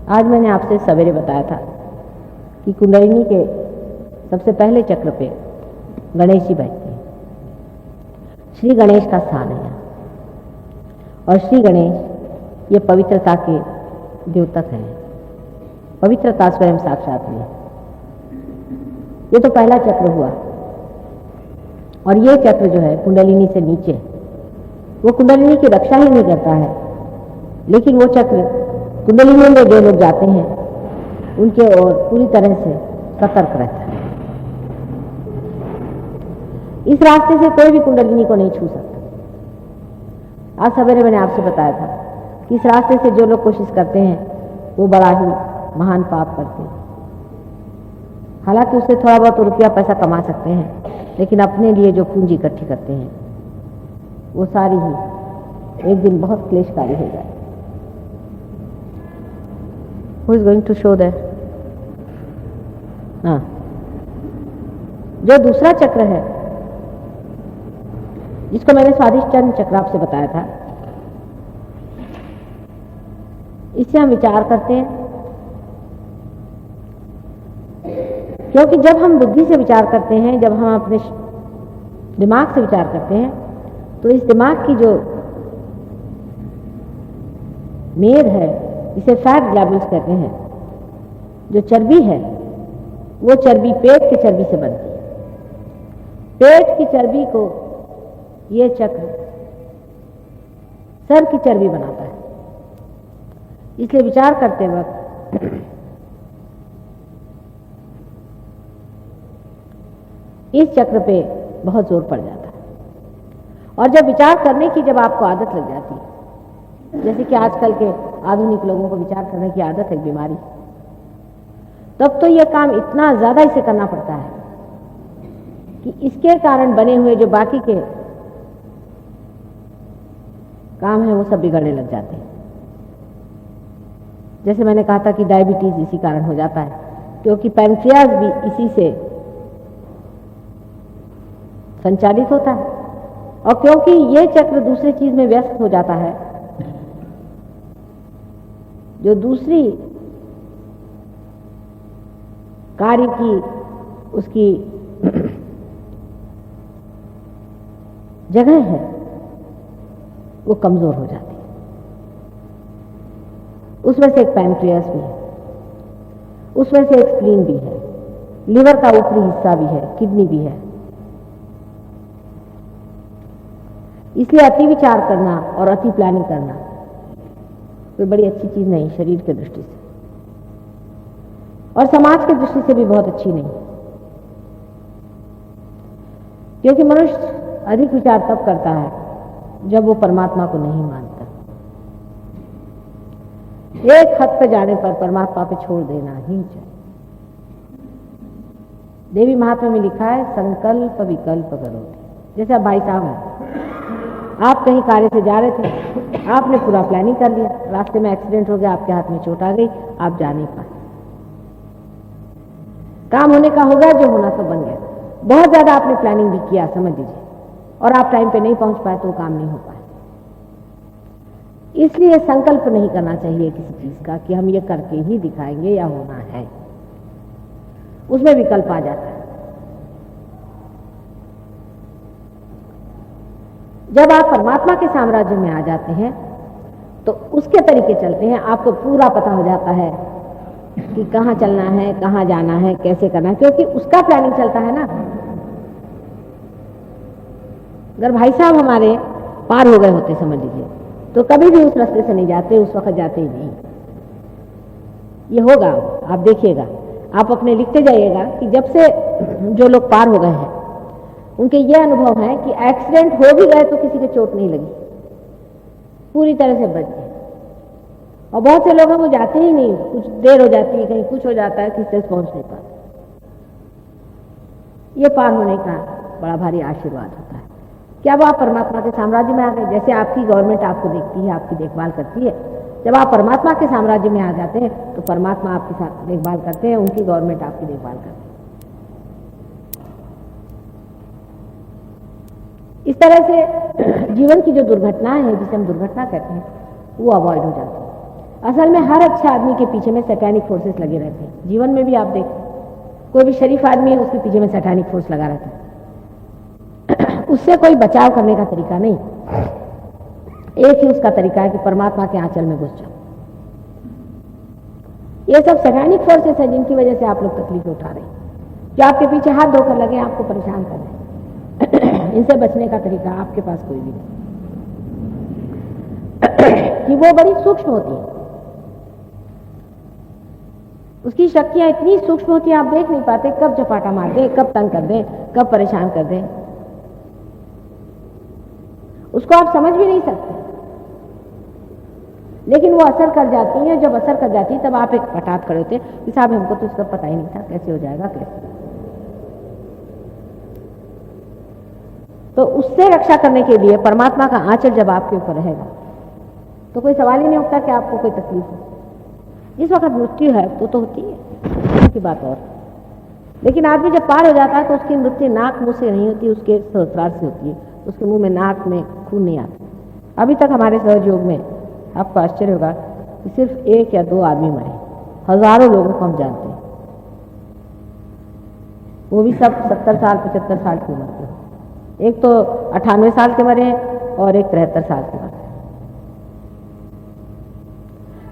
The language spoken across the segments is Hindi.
आज मैंने आपसे सवेरे बताया था कि कुंडलिनी के सबसे पहले चक्र पे गणेश जी बैठते हैं। श्री गणेश का स्थान है यहाँ, और श्री गणेश ये पवित्रता के द्योतक हैं। पवित्रता स्वयं साक्षात में। ये तो पहला चक्र हुआ, और ये चक्र जो है कुंडलिनी से नीचे, वो कुंडलिनी की रक्षा ही नहीं करता है, लेकिन वो चक्र कुंडलिनी में जो लोग जाते हैं उनके ओर पूरी तरह से सतर्क रहता है। इस रास्ते से कोई भी कुंडलिनी को नहीं छू सकता। आज सवेरे मैंने आपसे बताया था कि इस रास्ते से जो लोग कोशिश करते हैं वो बड़ा ही महान पाप करते हैं। हालांकि उससे थोड़ा बहुत रुपया पैसा कमा सकते हैं, लेकिन अपने लिए जो पूंजी इकट्ठी करते हैं वो सारी ही एक दिन बहुत क्लेशकारी हो जाए। Who is going to show that? हाँ, जो दूसरा चक्र है जिसको मैंने स्वादिष्टान चक्र आपसे बताया था, इससे हम विचार करते हैं, क्योंकि जब हम बुद्धि से विचार करते हैं, जब हम अपने दिमाग से विचार करते हैं, तो इस दिमाग की जो मेद है, इसे फैट ग्लैब्यूल्स कहते हैं, जो चर्बी है वो चर्बी पेट की चर्बी से बनती है। पेट की चर्बी को ये चक्र सर की चर्बी बनाता है। इसलिए विचार करते वक्त इस चक्र पे बहुत जोर पड़ जाता है। और जब विचार करने की जब आपको आदत लग जाती है, जैसे कि आजकल के आधुनिक लोगों को विचार करने की आदत है बीमारी, तब तो यह काम इतना ज्यादा इसे करना पड़ता है कि इसके कारण बने हुए जो बाकी के काम है वो सब बिगड़ने लग जाते हैं। जैसे मैंने कहा था कि डायबिटीज इसी कारण हो जाता है, क्योंकि पैंक्रियाज भी इसी से संचालित होता है। और क्योंकि ये चक्र दूसरी चीज में व्यस्त हो जाता है, जो दूसरी कार्य की उसकी जगह है वो कमजोर हो जाती है। उसमें से एक पैंक्रियास भी है, उसमें से एक स्प्लीन भी है, लीवर का ऊपरी हिस्सा भी है, किडनी भी है। इसलिए अति विचार करना और अति प्लानिंग करना कोई बड़ी अच्छी चीज नहीं, शरीर के दृष्टि से और समाज की दृष्टि से भी बहुत अच्छी नहीं। क्योंकि मनुष्य अधिक विचार तब करता है जब वो परमात्मा को नहीं मानता। एक हद पे जाने पर परमात्मा पे छोड़ देना ही चाहिए। देवी महात्मा में लिखा है, संकल्प विकल्प करो। जैसे अब भाई साहब हैं, आप कहीं कार्य से जा रहे थे, आपने पूरा प्लानिंग कर लिया, रास्ते में एक्सीडेंट हो गया, आपके हाथ में चोट आ गई, आप जा नहीं पाए। काम होने का होगा, जो होना तो बन गया। बहुत ज्यादा आपने प्लानिंग भी किया समझ लीजिए, और आप टाइम पे नहीं पहुंच पाए तो काम नहीं हो पाए। इसलिए संकल्प नहीं करना चाहिए किसी चीज का कि हम ये करके ही दिखाएंगे या होना है, उसमें विकल्प आ जाता है। जब आप परमात्मा के साम्राज्य में आ जाते हैं तो उसके तरीके चलते हैं, आपको पूरा पता हो जाता है कि कहाँ चलना है, कहाँ जाना है, कैसे करना है, क्योंकि उसका प्लानिंग चलता है ना। अगर भाई साहब हमारे पार हो गए होते समझ लीजिए, तो कभी भी उस रास्ते से नहीं जाते, उस वक्त जाते ही नहीं। ये होगा, आप देखिएगा, आप अपने लिखते जाइएगा कि जब से जो लोग पार हो गए हैं उनके ये अनुभव है कि एक्सीडेंट हो भी गए तो किसी के चोट नहीं लगी, पूरी तरह से बच गए। और बहुत से लोग हैं वो जाते ही नहीं, कुछ देर हो जाती है, कहीं कुछ हो जाता है, किसी तक पहुंच नहीं पाते। ये पार होने का बड़ा भारी आशीर्वाद होता है कि अब आप परमात्मा के साम्राज्य में आ गए। जैसे आपकी गवर्नमेंट आपको देखती है, आपकी देखभाल करती है, जब आप परमात्मा के साम्राज्य में आ जाते हैं तो परमात्मा आपकी देखभाल करते हैं, उनकी गवर्नमेंट आपकी देखभाल करती है। इस तरह से जीवन की जो दुर्घटनाएं हैं, जिसे हम दुर्घटना कहते हैं, वो अवॉइड हो जाती है। असल में हर अच्छे आदमी के पीछे में सैटेनिक फोर्सेस लगे रहते हैं। जीवन में भी आप देखें, कोई भी शरीफ आदमी है उसके पीछे में सैटेनिक फोर्स लगा रहता है। उससे कोई बचाव करने का तरीका नहीं, एक ही उसका तरीका है कि परमात्मा के आंचल में घुस जाओ। ये सब सैटेनिक फोर्सेस है जिनकी वजह से आप लोग तकलीफें उठा रहे हैं, जो आपके पीछे हाथ धोकर लगे आपको परेशान कर रहे हैं। इनसे बचने का तरीका आपके पास कोई भी नहीं। कि वो बड़ी सूक्ष्म होती है, उसकी शक्तियां इतनी सूक्ष्म होती है आप देख नहीं पाते, कब झपाटा मार दे, कब तंग कर दे, कब परेशान कर दे, उसको आप समझ भी नहीं सकते। लेकिन वो असर कर जाती है, जब असर कर जाती है तब आप एक पटात खड़े होते कि साहब हमको तो इसका पता ही नहीं था, कैसे हो जाएगा कैसे। तो उससे रक्षा करने के लिए परमात्मा का आंचल जब आपके ऊपर रहेगा तो कोई सवाल ही नहीं उठता कि आपको कोई तकलीफ हो। जिस वक्त मृत्यु है तो होती है की बात और, लेकिन आदमी जब पार हो जाता है तो उसकी मृत्यु नाक मुंह से नहीं होती, उसके सहस्रार से होती है। उसके मुंह में नाक में खून नहीं आता। अभी तक हमारे सहयोग में आपको आश्चर्य होगा कि सिर्फ 1 या 2 आदमी मरे, हजारों लोगों को हम जानते हैं, वो भी सब 70 साल 75 साल की उम्र के। एक तो 98 साल के मरे और एक 73 साल के मरे।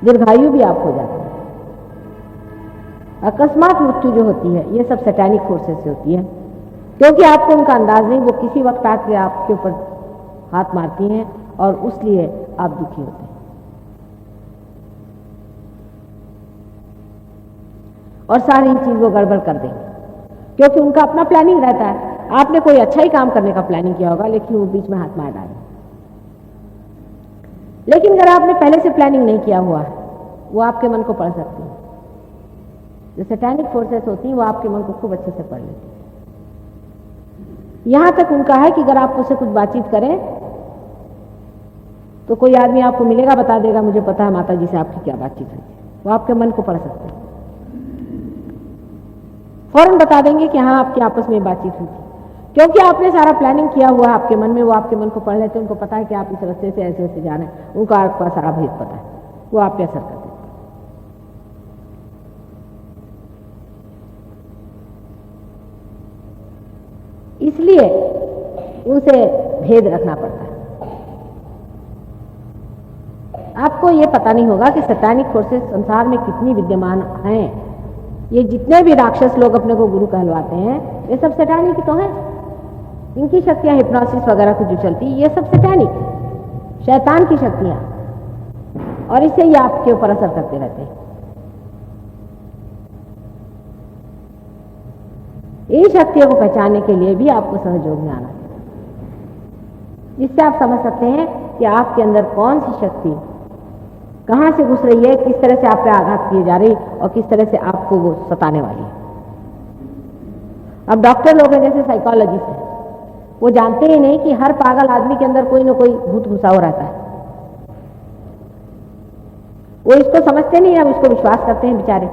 दीर्घायु भी आप हो जाते हैं। अकस्मात मृत्यु जो होती है ये सब सैटेनिक फोर्सेस से होती है, क्योंकि आपको उनका अंदाज नहीं, वो किसी वक्त आके आपके ऊपर हाथ मारती हैं और उसलिए आप दुखी होते हैं। और सारी चीज वो गड़बड़ कर देंगे, क्योंकि उनका अपना प्लानिंग रहता है। आपने कोई अच्छा ही काम करने का प्लानिंग किया होगा, लेकिन वो बीच में हाथ मार डालेंगे। लेकिन अगर आपने पहले से प्लानिंग नहीं किया हुआ है, वो आपके मन को पढ़ सकती है। जो सैटेनिक फोर्सेस होती हैं वो आपके मन को खूब अच्छे से पढ़ लेती है। यहां तक उनका है कि अगर आप उससे कुछ बातचीत करें तो कोई आदमी आपको मिलेगा, बता देगा मुझे पता है माता जी से आपकी क्या बातचीत हुई। वो आपके मन को पढ़ सकते हैं, फौरन बता देंगे कि हाँ आपकी आपस में बातचीत हुई थी, क्योंकि आपने सारा प्लानिंग किया हुआ है आपके मन में। वो आपके मन को पढ़ लेते हैं, उनको पता है कि आप इस रास्ते से ऐसे ऐसे जाना है, उनको आपका सारा भेद पता है, वो आप पे असर करते हैं। इसलिए उनसे भेद रखना पड़ता है। आपको ये पता नहीं होगा कि सैतानिक फोर्सेस संसार में कितनी विद्यमान हैं। ये जितने भी राक्षस लोग अपने को गुरु कहलवाते हैं ये सब सैतानिक तो हैं। इनकी शक्तियां हिप्नोसिस वगैरह की जो चलती है ये सब सैतानिक, शैतान की शक्तियां, और इससे ये आपके ऊपर असर करते रहते हैं। इन शक्तियों को पहचानने के लिए भी आपको सहयोग में आना चाहिए, जिससे आप समझ सकते हैं कि आपके अंदर कौन सी शक्ति कहां से घुस रही है, किस तरह से आप पे आघात किए जा रही और किस तरह से आपको वो सताने वाली है। अब डॉक्टर लोग हैं जैसे साइकोलॉजिस्ट हैं, वो जानते ही नहीं कि हर पागल आदमी के अंदर कोई ना कोई भूत घुसा हुआ रहता है। वो इसको समझते नहीं है, अब इसको विश्वास करते हैं बेचारे,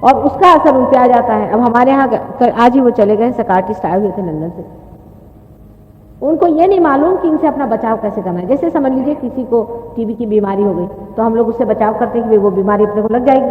और उसका असर उन पे आ जाता है। अब हमारे यहाँ आज ही वो चले गए सकार्टिस्ट आए हुए थे लंदन से, उनको ये नहीं मालूम कि इनसे अपना बचाव कैसे करना है। जैसे समझ लीजिए किसी को टीबी की बीमारी हो गई तो हम लोग उससे बचाव करते हैं कि वो बीमारी अपने को लग जाएगी,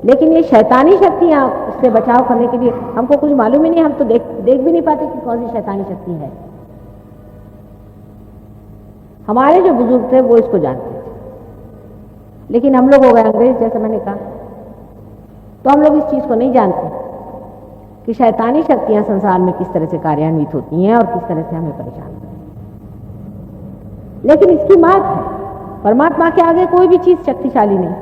लेकिन ये शैतानी शक्तियां उससे बचाव करने के लिए हमको कुछ मालूम ही नहीं, हम तो देख भी नहीं पाते कि कौन सी शैतानी शक्ति है। हमारे जो बुजुर्ग थे वो इसको जानते थे, लेकिन हम लोग हो गए अंग्रेज, जैसे मैंने कहा, तो हम लोग इस चीज को नहीं जानते कि शैतानी शक्तियां संसार में किस तरह से कार्यान्वित होती हैं और किस तरह से हमें परेशान करती हैं। लेकिन इसकी मात है, परमात्मा के आगे कोई भी चीज शक्तिशाली नहीं,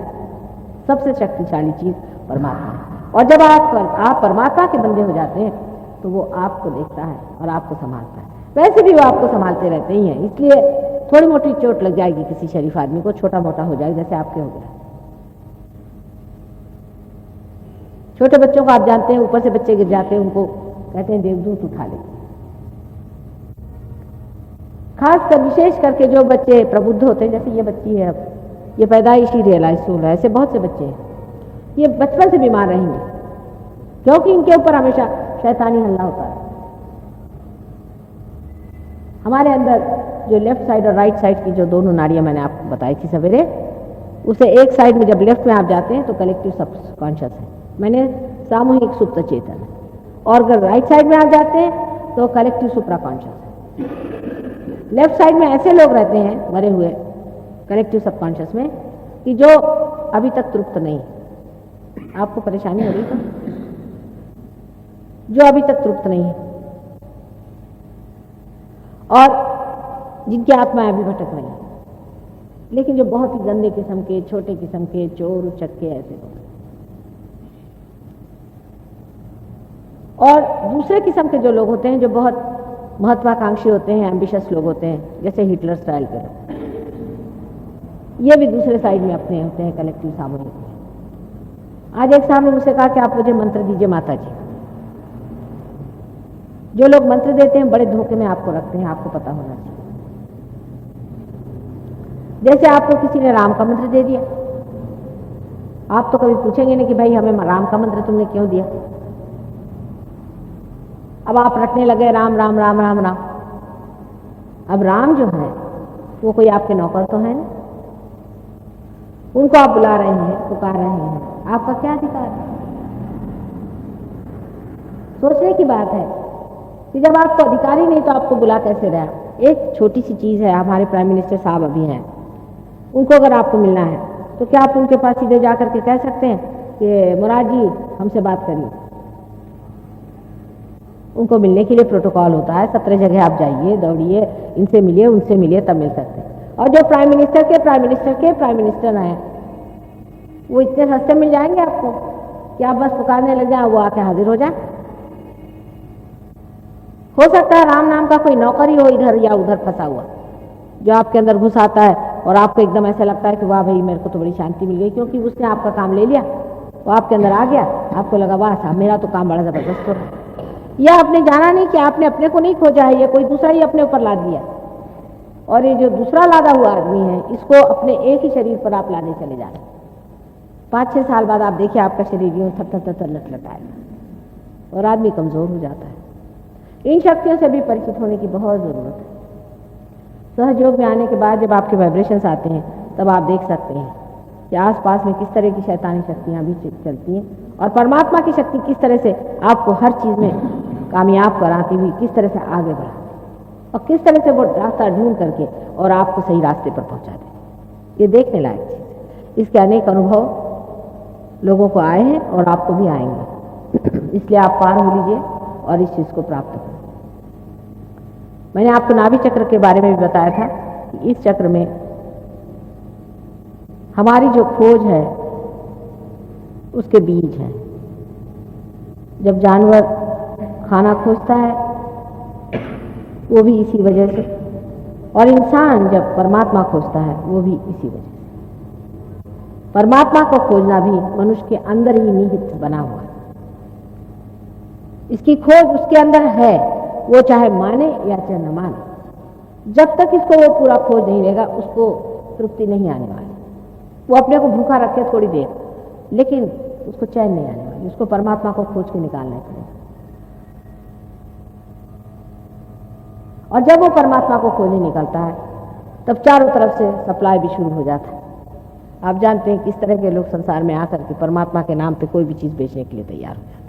सबसे शक्तिशाली चीज परमात्मा है। और जब आप परमात्मा के बंदे हो जाते हैं तो वो आपको देखता है और आपको संभालता है। वैसे भी वो आपको संभालते रहते ही हैं, इसलिए थोड़ी मोटी चोट लग जाएगी किसी शरीफ आदमी को, छोटा मोटा हो जाए जैसे आपके हो गया। छोटे बच्चों को आप जानते हैं, ऊपर से बच्चे गिर जाते हैं, उनको कहते हैं देवदूत उठा ले। खासकर विशेष करके जो बच्चे प्रबुद्ध होते हैं, जैसे ये बच्ची है, अब ये पैदाइशी रियलाइज सोल है, ऐसे बहुत से बच्चे हैं, ये बचपन से बीमार रहेंगे क्योंकि इनके ऊपर हमेशा शैतानी हल्ला होता है। हमारे अंदर जो लेफ्ट साइड और राइट साइड की जो दोनों नाड़ियां मैंने आपको बताई थी सवेरे, उसे एक साइड में जब लेफ्ट में आप जाते हैं तो कलेक्टिव सबकॉन्शियस है, मैंने सामूहिक सुप्त चेतन है, और अगर राइट साइड में आप जाते हैं तो कलेक्टिव सुप्रा कॉन्शियस है। लेफ्ट साइड में ऐसे लोग रहते हैं मरे हुए कलेक्टिव सबकॉन्शियस में कि जो अभी तक तृप्त नहीं, आपको परेशानी हो रही है, जो अभी तक तृप्त नहीं है और जिनकी आत्माएं अभी भटक रही हैं, लेकिन जो बहुत ही गंदे किस्म के, छोटे किस्म के, चोर उचक्के ऐसे लोग। और दूसरे किस्म के जो लोग होते हैं जो बहुत महत्वाकांक्षी होते हैं, एम्बिशियस लोग होते हैं, जैसे हिटलर स्टाइल के लोग, ये भी दूसरे साइड में अपने होते हैं कलेक्टिव सामूहिक। आज एक साहब ने मुझसे कहा कि आप मुझे मंत्र दीजिए माता जी। जो लोग मंत्र देते हैं बड़े धोखे में आपको रखते हैं, आपको पता होना चाहिए। जैसे आपको किसी ने राम का मंत्र दे दिया, आप तो कभी पूछेंगे नहीं कि भाई हमें राम का मंत्र तुमने क्यों दिया। अब आप रटने लगे राम राम राम राम राम। अब राम जो है वो कोई आपके नौकर तो है नहीं, उनको आप बुला रहे हैं, पुकार रहे हैं, आपका क्या अधिकार है। सोचने की बात है कि जब आपको अधिकार ही नहीं तो आपको बुला कैसे रहा। एक छोटी सी चीज है, हमारे प्राइम मिनिस्टर साहब अभी हैं, उनको अगर आपको मिलना है तो क्या आप उनके पास सीधे जा करके कह सकते हैं कि मुराद जी हमसे बात करिए। उनको मिलने के लिए प्रोटोकॉल होता है, 17 जगह आप जाइए, दौड़िए, इनसे मिलिए, उनसे मिलिए, तब मिल सकते हैं। और जो प्राइम मिनिस्टर हैं वो इतने सस्ते मिल जाएंगे आपको कि आप बस पुकारने लग जाए, वो आके हाजिर हो जाए। हो सकता है राम नाम का कोई नौकर ही हो इधर या उधर फंसा हुआ, जो आपके अंदर घुस आता है और आपको एकदम ऐसा लगता है कि वाह भाई मेरे को तो बड़ी शांति मिल गई, क्योंकि उसने आपका काम ले लिया, वो आपके अंदर आ गया, आपको लगा वाह साहब मेरा तो काम बड़ा जबरदस्त हो रहा है। यह आपने जाना नहीं कि आपने अपने को नहीं खोजा है, ये कोई दूसरा ही अपने ऊपर लाद दिया। और ये जो दूसरा लादा हुआ आदमी है, इसको अपने एक ही शरीर पर आप लाने चले जा रहे हैं। 5-6 साल बाद आप देखिए आपका शरीर यूं थर लटलटाएगा और आदमी कमजोर हो जाता है। इन शक्तियों से भी परिचित होने की बहुत जरूरत है। सहयोग में आने के बाद जब आपके वाइब्रेशंस आते हैं तब आप देख सकते हैं कि आसपास में किस तरह की शैतानी शक्तियां भी चलती हैं और परमात्मा की शक्ति किस तरह से आपको हर चीज में कामयाब कराती हुई किस तरह से आगे बढ़ाती और किस तरह से वो रास्ता ढूंढ करके और आपको सही रास्ते पर पहुंचा दे। ये देखने लायक चीज है। इसके अनेक अनुभव लोगों को आए हैं और आपको भी आएंगे, इसलिए आप पार हो लीजिए और इस चीज को प्राप्त करें। मैंने आपको नाभि चक्र के बारे में भी बताया था कि इस चक्र में हमारी जो खोज है उसके बीज हैं। जब जानवर खाना खोजता है वो भी इसी वजह से, और इंसान जब परमात्मा खोजता है वो भी इसी वजह से। परमात्मा को खोजना भी मनुष्य के अंदर ही निहित बना हुआ है। इसकी खोज उसके अंदर है, वो चाहे माने या चाहे न माने। जब तक इसको वो पूरा खोज नहीं लेगा उसको तृप्ति नहीं आने वाली। वो अपने को भूखा रखे थोड़ी देर, लेकिन उसको चैन नहीं आने वाली। उसको परमात्मा को खोज के निकालना पड़ेगा। और जब वो परमात्मा को खोजने निकलता है तब चारों तरफ से सप्लाई भी शुरू हो जाता है। आप जानते हैं किस तरह के लोग संसार में आकर के परमात्मा के नाम पे कोई भी चीज बेचने के लिए तैयार हो जाते हैं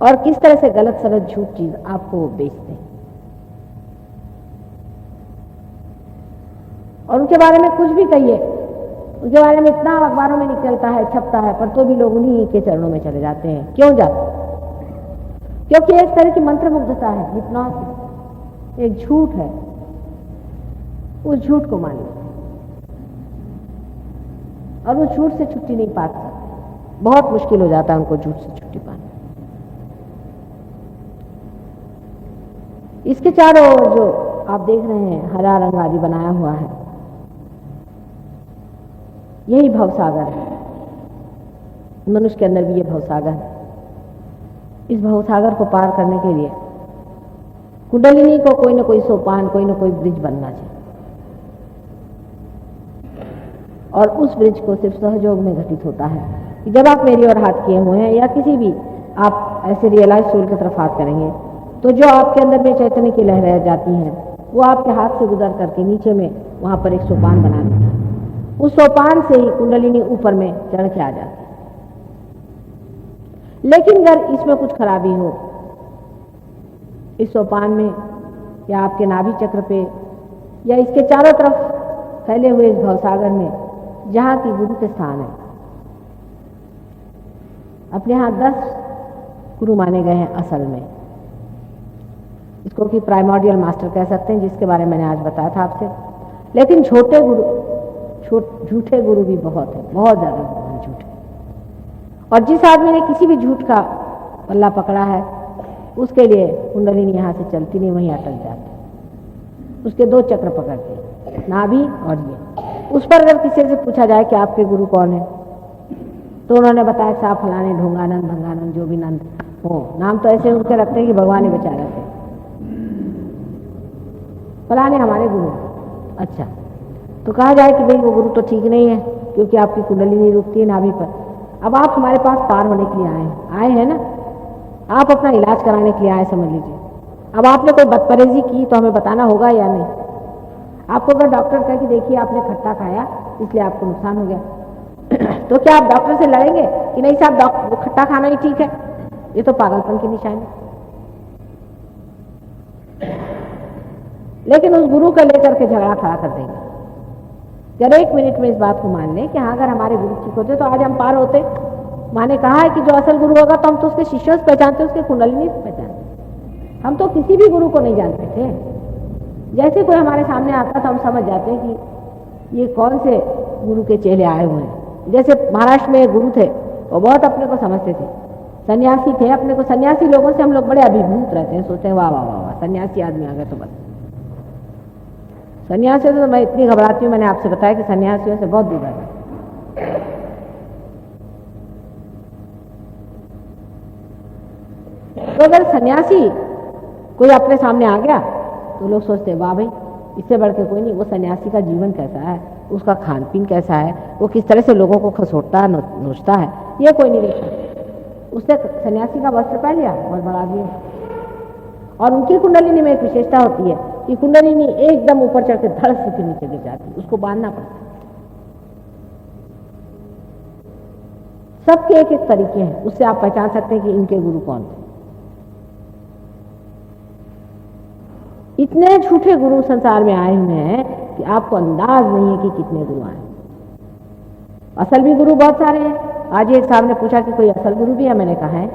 और किस तरह से गलत सलत झूठ चीज आपको वो बेचते हैं और उनके बारे में कुछ भी कहिए, उनके बारे में इतना अखबारों में निकलता है, छपता है, पर तो भी लोग उन्हीं के चरणों में चले जाते हैं। क्यों जाते? क्योंकि एक तरह की मंत्र मुग्धता है, हिप्नोसिस, एक झूठ है, उस झूठ को मान लेते और उस झूठ से छुट्टी नहीं पा सकते। बहुत मुश्किल हो जाता है उनको झूठ से छुट्टी पाना। इसके चारों ओर जो आप देख रहे हैं हरा रंग आदि बनाया हुआ है, यही भवसागर है। मनुष्य के अंदर भी ये भवसागर है। इस भवसागर को पार करने के लिए कुंडलिनी को कोई न कोई सोपान, कोई न कोई ब्रिज बनना चाहिए और उस ब्रिज को सिर्फ सहयोग में घटित होता है कि जब आप मेरी ओर हाथ किए हुए हैं या किसी भी आप ऐसे रियलाइज सोल की तरफ हाथ करेंगे तो जो आपके अंदर में चैतन्य की लहरें जाती हैं वो आपके हाथ से गुजर करके नीचे में वहां पर एक सोपान बना देता है उस सोपान से ही कुंडलिनी ऊपर में चढ़ के आ जाती। लेकिन अगर इसमें कुछ खराबी हो, इस सोपान में या आपके नाभि चक्र पे या इसके चारों तरफ फैले हुए इस भवसागर में जहाँ की गुरु के स्थान है, अपने यहाँ 10 गुरु माने गए हैं असल में। इसको कि प्राइमोर्डियल मास्टर कह सकते हैं, जिसके बारे में मैंने आज बताया था आपसे। लेकिन छोटे गुरु, झूठे गुरु भी बहुत है, बहुत ज्यादा गुरु हैं झूठे। और जिस आदमी ने किसी भी झूठ का पल्ला पकड़ा है, उसके लिए कुंडलिनी यहाँ से चलती नहीं, वहीं अटक जाती। उसके 2 चक्र पकड़ते, नाभि और ये। उस पर अगर किसी से पूछा जाए कि आपके गुरु कौन है, तो उन्होंने बताया साहब फलाने ढोंगानंद भंगानंद जो भी नंद हो, नाम तो ऐसे उनके रखते हैं कि भगवान ही बेचारा थे, फलाने हमारे गुरु। अच्छा, तो कहा जाए कि भाई वो गुरु तो ठीक नहीं है, क्योंकि आपकी कुंडलिनी रुकती है नाभि पर। अब आप हमारे पास पार होने के लिए आए हैं ना, आप अपना इलाज कराने के लिए आए समझ लीजिए। अब आपने कोई बदपरहेजी की तो हमें बताना होगा या नहीं। आपको अगर डॉक्टर कहे कि देखिए आपने खट्टा खाया इसलिए आपको नुकसान हो गया, तो क्या आप डॉक्टर से लड़ेंगे कि नहीं साहब खट्टा खाना ही ठीक है? ये तो पागलपन की निशानी। लेकिन उस गुरु को लेकर के झगड़ा खड़ा कर देंगे। जब 1 मिनट में इस बात को मान लें कि हाँ, अगर हमारे गुरु ठीक होते तो आज हम पार होते। माँ ने कहा है कि जो असल गुरु होगा तो हम तो उसके शिष्यों से पहचानते, उसके कुंडलिनी से पहचानते। हम तो किसी भी गुरु को नहीं जानते थे। जैसे कोई हमारे सामने आता तो हम समझ जाते हैं कि ये कौन से गुरु के चेले आए हुए हैं। जैसे महाराष्ट्र में एक गुरु थे, वो बहुत अपने को समझते थे, सन्यासी थे। अपने को सन्यासी लोगों से हम लोग बड़े अभिभूत रहते हैं, सोचते हैं वाह वाह वाह वाह सन्यासी आदमी आ गया। तो बस सन्यासियों से तो मैं इतनी घबराती हूँ, मैंने आपसे बताया कि सन्यासियों से बहुत दूर रहना। तो अगर सन्यासी कोई अपने सामने आ गया तो लोग सोचते हैं वाह भाई, इससे बढ़ के कोई नहीं। वो सन्यासी का जीवन कैसा है, उसका खान पीन कैसा है, वो किस तरह से लोगों को खसोटता है, नोचता है, ये कोई नहीं देखता। उसने सन्यासी का वस्त्र पहन लिया और बढ़ा दिया। और उनकी कुंडलिनी में एक विशेषता होती है कि कुंडलिनी एकदम ऊपर चढ़ के धड़ से फिर नीचे गिर जाती, उसको बांधना पड़ता। सबके एक एक तरीके हैं, उससे आप पहचान सकते हैं कि इनके गुरु कौन थे। इतने झूठे गुरु संसार में आए हुए हैं कि आपको अंदाज नहीं है कि कितने गुरु आए। असल भी गुरु बहुत सारे हैं। आज एक साहब ने पूछा कि कोई असल गुरु भी है, मैंने कहा है